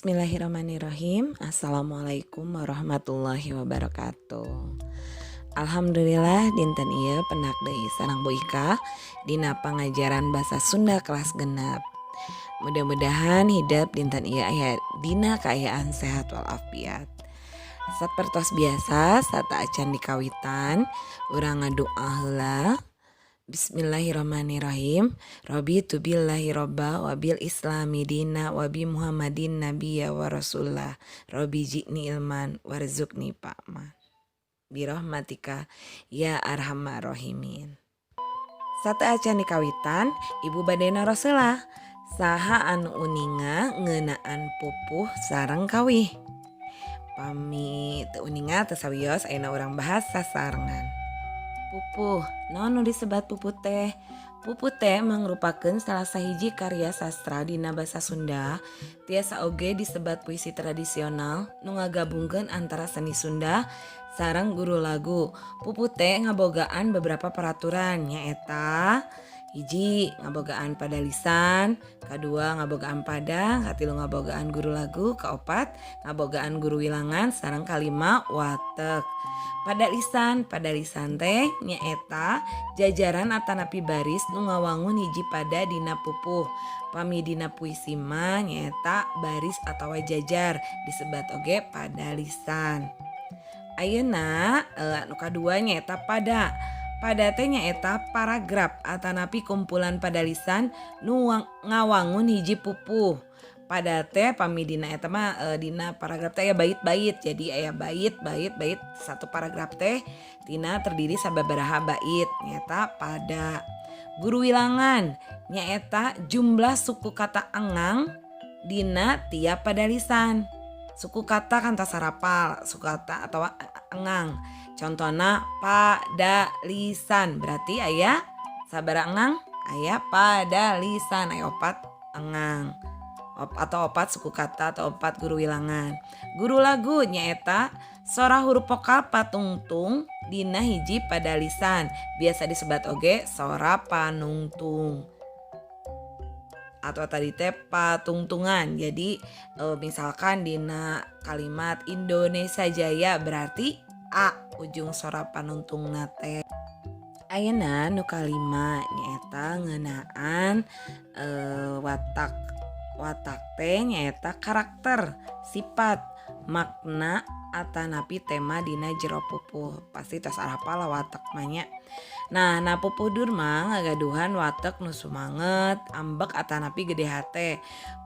Bismillahirrahmanirrahim. Assalamualaikum warahmatullahi wabarakatuh. Alhamdulillah dinten ieu pendak deui sareng Bu Ika dina pangajaran basa Sunda kelas genep. Mudah-mudahan hidup dinten ieu aya dina kaayaan sehat walafiat. Sapertos biasa sata acan dikawitan urang ngadoa heula. Bismillahirrahmanirrahim. Raditu billahi robba wa bil islami dina wa bi Muhammadin nabiyya wa rasulullah. Rabbi ji'ni ilman warzuqni fahman. Birahmatika ya arhamar rahimin. Sata acan dikawitan ibu badena Rasulullah saha anu uninga ngeunaan pupuh sareng kawih. Pami teu uninga teu sawios ayeuna urang bahas sasarengan. Pupuh, naon nu disebat pupuh teh? Pupuh teh mangrupakeun salah sahiji karya sastra dina basa Sunda. Tiasa oge disebat puisi tradisional nu ngagabungkeun antara seni Sunda sareng guru lagu. Pupuh teh ngabogaan beberapa peraturan nyaeta hiji ngabogaan pada lisan, kadua ngabogaan pada, katilu ngabogaan guru lagu, kaopat ngabogaan guru wilangan sareng kalima watek. Pada lisan teh nyaeta jajaran atanapi baris nu ngawangun hiji pada dina pupuh. Pami dina puisi mah nyaeta baris atawa jajar disebat oge pada lisan. Ayeuna anu kadua nyaeta pada. Pada teh nyaeta paragraf atanapi kumpulan pada lisan nu ngawangun hiji pupuh. Pada teh pami dina eta mah dina paragraf teh aya bait-bait. Jadi aya bait satu paragraf teh tina terdiri sababaraha bait nyaeta pada. Guru wilangan nyaeta jumlah suku kata engang dina tiap pada lisan. Suku kata kan tasarapal, suku kata atau engang. Contohna pada lisan berarti aya sabaraha engang? Aya pada lisan aya opat engang. Atau opat suku kata atau opat guru wilangan. Guru lagu nyaeta sora huruf vokal patungtung dina hiji pada lisan. Biasa disebat oge sora panungtung. Atau tadi teh patungtungan. Jadi misalkan dina kalimat Indonesia Jaya berarti A ujung sora panungtungna teh. Ayeuna nu kalima nyaeta ngeunaan watak teh nyaeta karakter, sifat, makna atanapi tema dina jero pupuh. Pasti tos arapal watak mah nya. Nah pupuh durma ngagaduhan watak nu sumanget, ambek atanapi gede hate.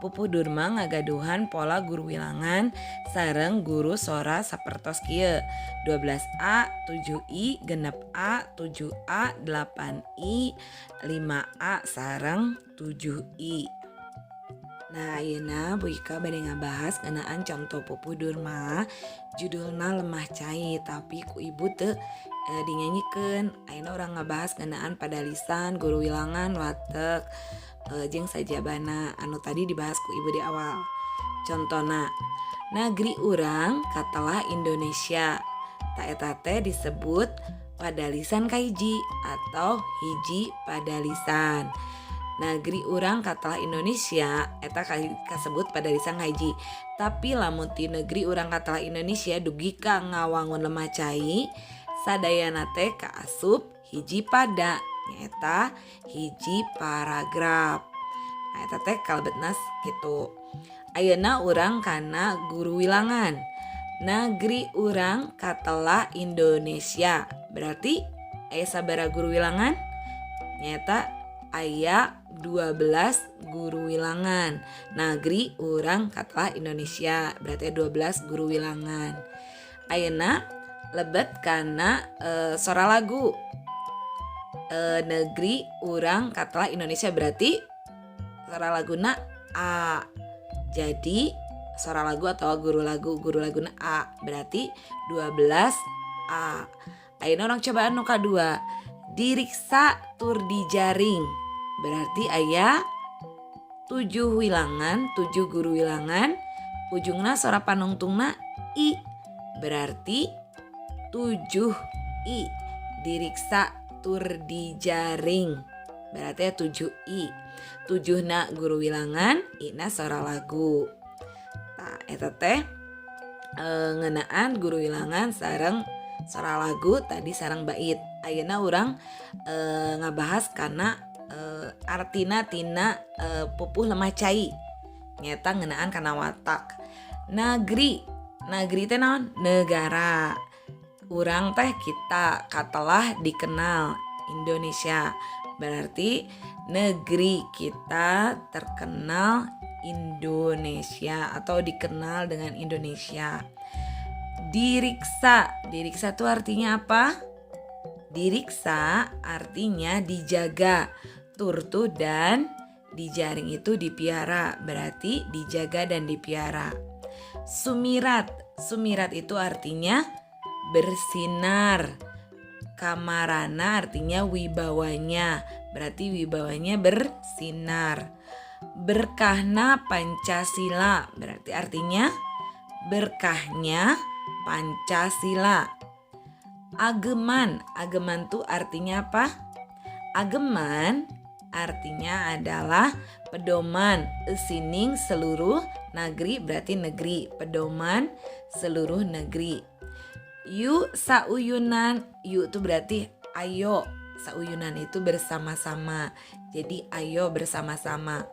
Pupuh durma ngagaduhan pola guru wilangan sareng guru sora sapertos kieu. 12A, 7I, genep A, 7A, 8I, 5A sareng 7I. Nah ayeuna Bu Ika bade ngabahas ngeunaan contoh pupuh durma judulna lemah cai tapi ku ibu teu dinyanyikeun. Ayeuna urang ngabahas ngeunaan pada lisan, guru wilangan, watek jeung sajabana anu tadi dibahas ku ibu di awal. Contona negeri urang katelah Indonesia. Ta eta teh disebut pada lisan kahiji atau hiji pada lisan. Negeri urang katelah Indonesia eta kasebut pada lisan kahiji. Tapi lamun ti negeri urang katelah Indonesia dugi ka ngawangun lemah cai sadayana teh kaasup hiji pada nyaeta hiji paragraf. Nah eta teh kalebetna kitu. Ayeuna urang kana guru wilangan. Negeri urang katelah Indonesia. Berarti aya sabaraha guru wilangan? Nyaeta aya 12 guru wilangan. Negeri urang katelah Indonesia berarti 12 guru wilangan. Ayeuna lebet kana sora lagu. Negeri urang katelah Indonesia berarti sora laguna A. Jadi sora lagu atau guru laguna A berarti 12A. Ayeuna urang cobaan nu kadua. Diriksa tur dijaring berarti aya 7 wilangan, 7 guru wilangan, ujungna sora panungtungna I berarti 7I. Diriksa tur dijaring berarti 7I. 7na guru wilangan, I na sora lagu. eta teh ngenaan guru wilangan sareng sora lagu tadi sareng bait. Ayeuna urang ngabahas karena artina tina pupuh lemah cai nyata ngenaan kana watak. Negeri teh naon? Negara. Urang teh kita katelah dikenal Indonesia, berarti negeri kita terkenal Indonesia atau dikenal dengan Indonesia. Diriksa itu artinya apa? Diriksa artinya dijaga, turtu dan dijaring itu dipiara, berarti dijaga dan dipiara. Sumirat itu artinya bersinar. Kamarana artinya wibawanya, berarti wibawanya bersinar. Berkahna Pancasila, berarti artinya berkahnya Pancasila. Ageman tuh artinya apa? Ageman artinya adalah pedoman sining seluruh negeri, berarti negeri, pedoman seluruh negeri. Yu sauyunan, yu itu berarti ayo, sauyunan itu bersama-sama, jadi ayo bersama-sama.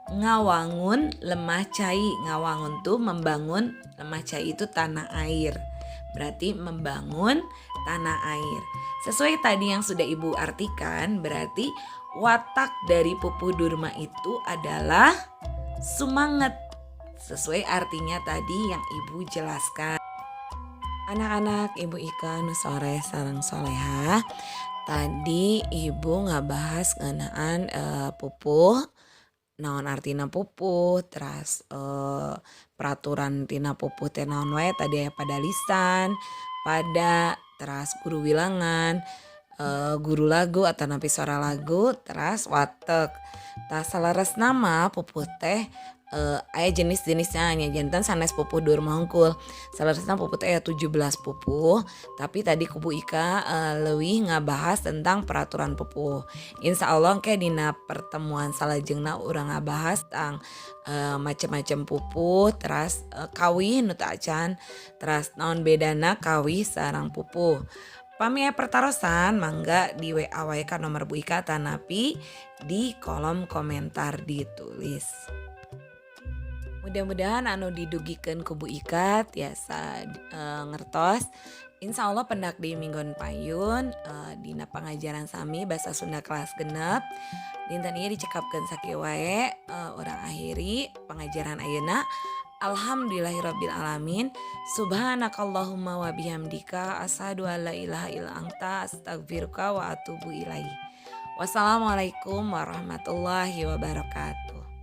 Ngawangun lemah cai, ngawangun tuh membangun, lemah cai itu tanah air, berarti membangun tanah air. Sesuai tadi yang sudah Ibu artikan, berarti watak dari Pupuh Durma itu adalah semangat, sesuai artinya tadi yang Ibu jelaskan. Anak-anak Ibu Ika nu sore sareng soleha, tadi Ibu ngabahas ngenaan pupuh, naon artina pupuh, teras peraturan tina pupuh teh naon wae tadi pada lisan, pada teras guru wilangan, guru lagu atau napi suara lagu, teras watek. Tas salares nama pupuh teh aya jenis-jenisnya, nya jantan sanes pupuh Durma hungkul. Salaresna pupuh teh aya 17 pupuh, tapi tadi Kubu Ika leuwih ngabahas tentang peraturan pupuh. Insya Allah ke dina pertemuan salajengna urang ngabahas tentang macam-macam pupuh, teras kawih nu teu acan, teras naon bedana kawih sareng pupuh. Pami pertarosan mangga di WA wae ka nomor Bu Ika tanapi di kolom komentar ditulis. Mudah-mudahan anu didugikeun ku Bu Ika tiasa ngertos. Insya Allah pendak di minggon payun dina pangajaran sami basa Sunda kelas genep. Dinten ieu dicekapkeun sakieu wae urang akhiri pangajaran ayeuna. Alhamdulillahirabbil alamin. Subhanakallahumma wa bihamdika asyhadu an la ilaha illa anta astaghfiruka wa atubu ilaik. Wassalamualaikum warahmatullahi wabarakatuh.